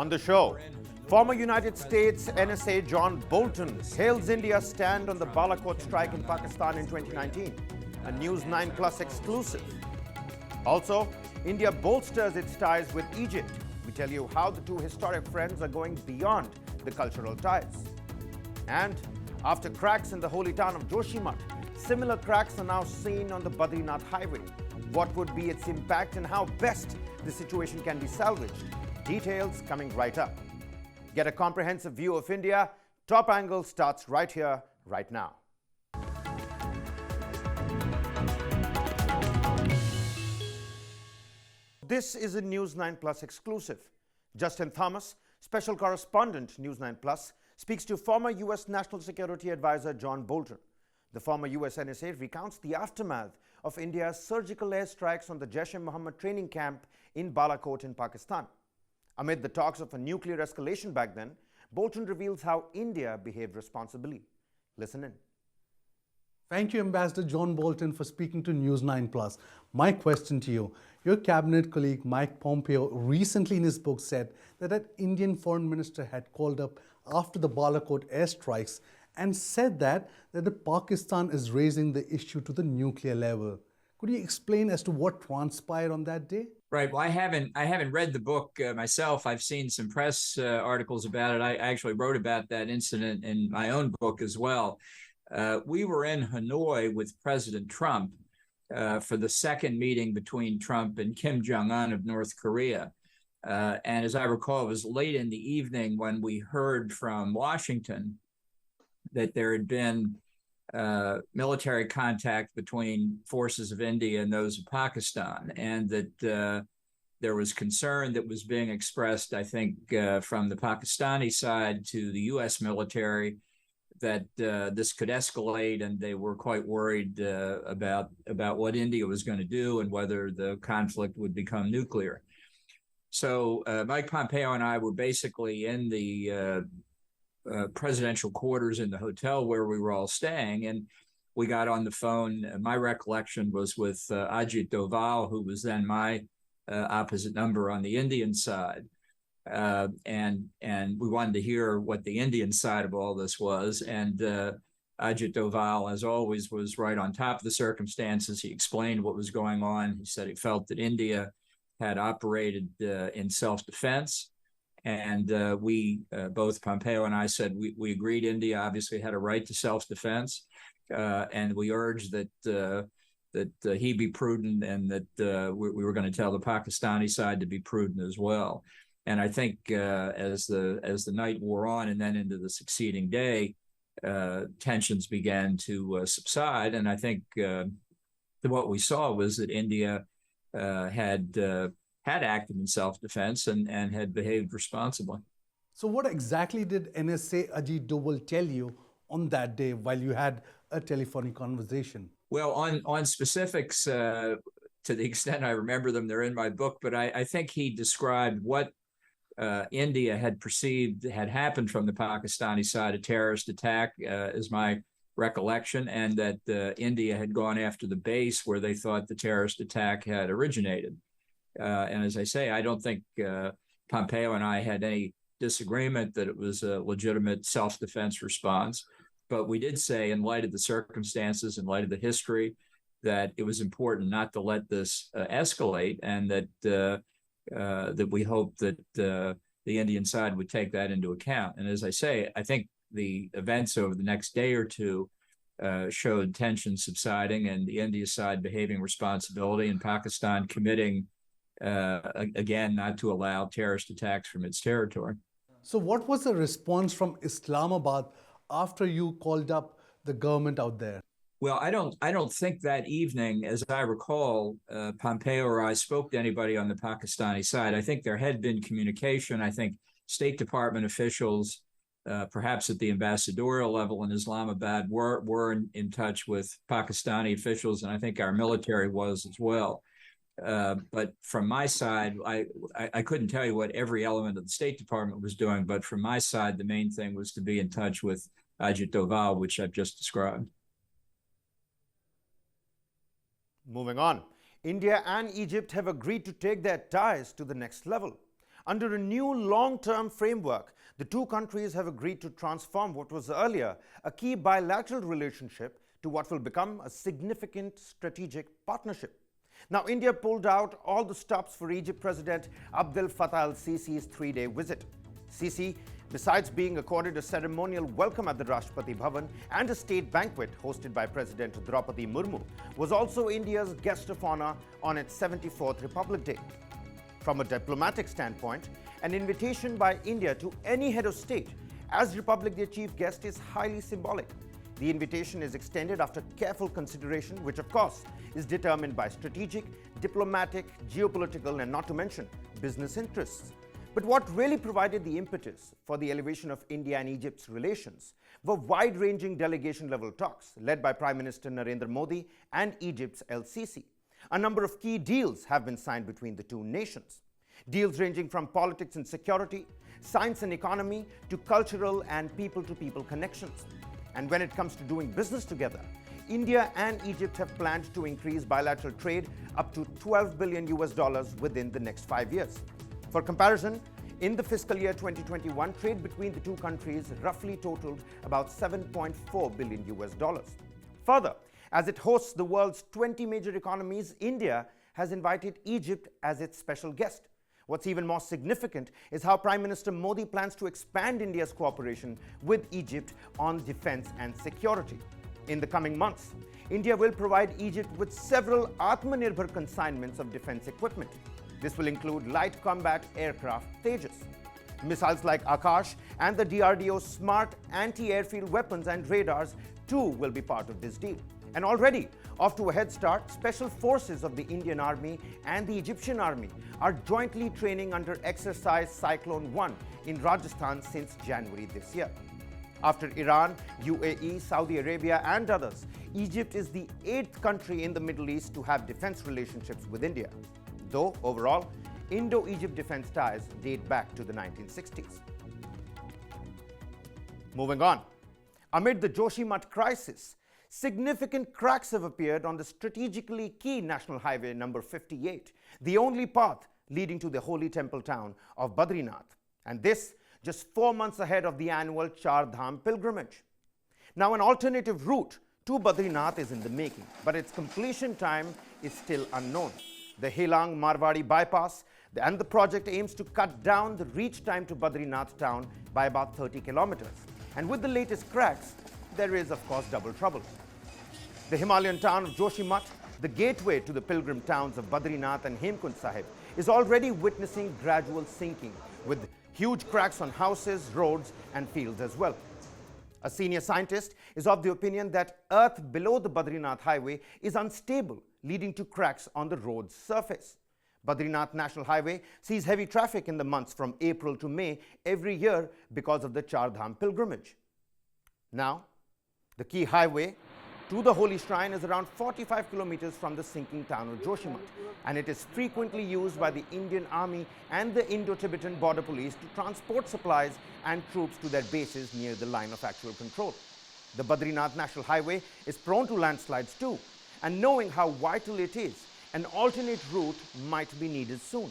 On the show, former United States NSA John Bolton hails India's stand on the Balakot Strike in Pakistan in 2019, a News9 Plus exclusive. Also, India bolsters its ties with Egypt. We tell you how the two historic friends are going beyond the cultural ties. And after cracks in the holy town of Joshimath, similar cracks are now seen on the Badrinath highway. What would be its impact and how best the situation can be salvaged? Details coming right up. Get a comprehensive view of India. Top Angle starts right here, right now. This is a News9 Plus exclusive. Justin Thomas, special correspondent News9 Plus, speaks to former U.S. National Security Advisor John Bolton. The former U.S. NSA recounts the aftermath of India's surgical airstrikes on the Jaish-e-Mohammed training camp in Balakot in Pakistan. Amid the talks of a nuclear escalation back then, Bolton reveals how India behaved responsibly. Listen in. Thank you, Ambassador John Bolton, for speaking to News9 Plus. My question to you, your cabinet colleague Mike Pompeo recently in his book said that an Indian foreign minister had called up after the Balakot airstrikes and said that Pakistan is raising the issue to the nuclear level. Could you explain as to what transpired on that day? Right. Well, I haven't read the book myself. I've seen some press articles about it. I actually wrote about that incident in my own book as well. We were in Hanoi with President Trump for the second meeting between Trump and Kim Jong-un of North Korea. And as I recall, it was late in the evening when we heard from Washington that there had been military contact between forces of India and those of Pakistan, and that there was concern that was being expressed, I think, from the Pakistani side to the U.S. military that this could escalate, and they were quite worried about what India was going to do and whether the conflict would become nuclear. So Mike Pompeo and I were basically in the presidential quarters in the hotel where we were all staying, and we got on the phone. My recollection was with Ajit Doval, who was then my opposite number on the Indian side, and we wanted to hear what the Indian side of all this was. And Ajit Doval, as always, was right on top of the circumstances. He explained what was going on. He said he felt that India had operated in self-defense. And we, both Pompeo and I, said we agreed India obviously had a right to self-defense, and we urged that he be prudent, and that we were going to tell the Pakistani side to be prudent as well. And I think as the night wore on and then into the succeeding day, tensions began to subside. And I think what we saw was that India had acted in self-defense and had behaved responsibly. So what exactly did NSA Ajit Doval tell you on that day while you had a telephonic conversation? Well, on specifics, to the extent I remember them, they're in my book, but I think he described what India had perceived had happened from the Pakistani side, a terrorist attack, is my recollection, and that India had gone after the base where they thought the terrorist attack had originated. And as I say, I don't think Pompeo and I had any disagreement that it was a legitimate self-defense response. But we did say, in light of the circumstances, in light of the history, that it was important not to let this escalate, and that we hope that the Indian side would take that into account. And as I say, I think the events over the next day or two showed tension subsiding and the India side behaving responsibility, and Pakistan committing again, not to allow terrorist attacks from its territory. So what was the response from Islamabad after you called up the government out there? Well, I don't think that evening, as I recall, Pompeo or I spoke to anybody on the Pakistani side. I think there had been communication. I think State Department officials, perhaps at the ambassadorial level in Islamabad, were in touch with Pakistani officials, and I think our military was as well. But from my side, I couldn't tell you what every element of the State Department was doing, but from my side, the main thing was to be in touch with Ajit Doval, which I've just described. Moving on, India and Egypt have agreed to take their ties to the next level. Under a new long-term framework, the two countries have agreed to transform what was earlier a key bilateral relationship to what will become a significant strategic partnership. Now, India pulled out all the stops for Egypt President Abdel Fattah al-Sisi's three-day visit. Sisi, besides being accorded a ceremonial welcome at the Rashtrapati Bhavan and a state banquet hosted by President Draupadi Murmu, was also India's guest of honor on its 74th Republic Day. From a diplomatic standpoint, an invitation by India to any head of state as Republic Day chief guest is highly symbolic. The invitation is extended after careful consideration, which of course is determined by strategic, diplomatic, geopolitical, and not to mention business interests. But what really provided the impetus for the elevation of India and Egypt's relations were wide-ranging delegation-level talks led by Prime Minister Narendra Modi and Egypt's El-Sisi. A number of key deals have been signed between the two nations. Deals ranging from politics and security, science and economy, to cultural and people-to-people connections. And when it comes to doing business together, India and Egypt have planned to increase bilateral trade up to $12 billion within the next 5 years. For comparison, in the fiscal year 2021, trade between the two countries roughly totaled about $7.4 billion. Further, as it hosts the world's 20 major economies, India has invited Egypt as its special guest. What's even more significant is how Prime Minister Modi plans to expand India's cooperation with Egypt on defense and security. In the coming months, India will provide Egypt with several Atmanirbhar consignments of defense equipment. This will include light combat aircraft Tejas. Missiles like Akash and the DRDO's smart anti-airfield weapons and radars too will be part of this deal. And already, off to a head start, special forces of the Indian Army and the Egyptian Army are jointly training under Exercise Cyclone 1 in Rajasthan since January this year. After Iran, UAE, Saudi Arabia, and others, Egypt is the 8th country in the Middle East to have defense relationships with India. Though, overall, Indo-Egypt defense ties date back to the 1960s. Moving on. Amid the Joshimath crisis, significant cracks have appeared on the strategically key National Highway number 58, the only path leading to the holy temple town of Badrinath. And this just 4 months ahead of the annual Char Dham pilgrimage. Now, an alternative route to Badrinath is in the making, but its completion time is still unknown. The Helang Marwari bypass and the project aims to cut down the reach time to Badrinath town by about 30 kilometers. And with the latest cracks, there is, of course, double trouble. The Himalayan town of Joshimath, the gateway to the pilgrim towns of Badrinath and Hemkund Sahib, is already witnessing gradual sinking, with huge cracks on houses, roads, and fields as well. A senior scientist is of the opinion that earth below the Badrinath highway is unstable, leading to cracks on the road's surface. Badrinath National Highway sees heavy traffic in the months from April to May every year because of the Char Dham pilgrimage. Now, the key highway to the holy shrine is around 45 kilometers from the sinking town of Joshimath, and it is frequently used by the Indian Army and the Indo-Tibetan Border Police to transport supplies and troops to their bases near the line of actual control. The Badrinath National Highway is prone to landslides too, and knowing how vital it is, an alternate route might be needed soon.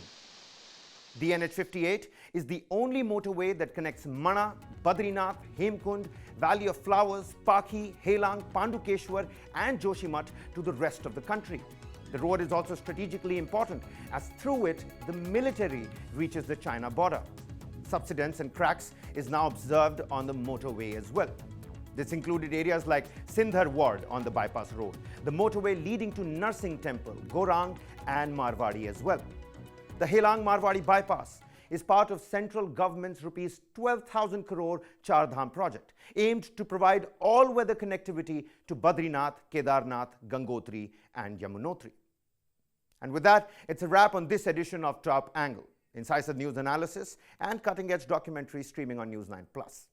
The NH58 is the only motorway that connects Mana, Badrinath, Hemkund, Valley of Flowers, Pakhi, Helang, Pandukeshwar, and Joshimath to the rest of the country. The road is also strategically important, as through it, the military reaches the China border. Subsidence and cracks is now observed on the motorway as well. This included areas like Sindhar Ward on the bypass road, the motorway leading to Narsingh Temple, Gorang, and Marwadi as well. The Helang Marwadi bypass is part of central government's rupees 12,000 crore Char Dham project, aimed to provide all-weather connectivity to Badrinath, Kedarnath, Gangotri, and Yamunotri. And with that, it's a wrap on this edition of Top Angle, incisive news analysis and cutting-edge documentary streaming on News9 Plus.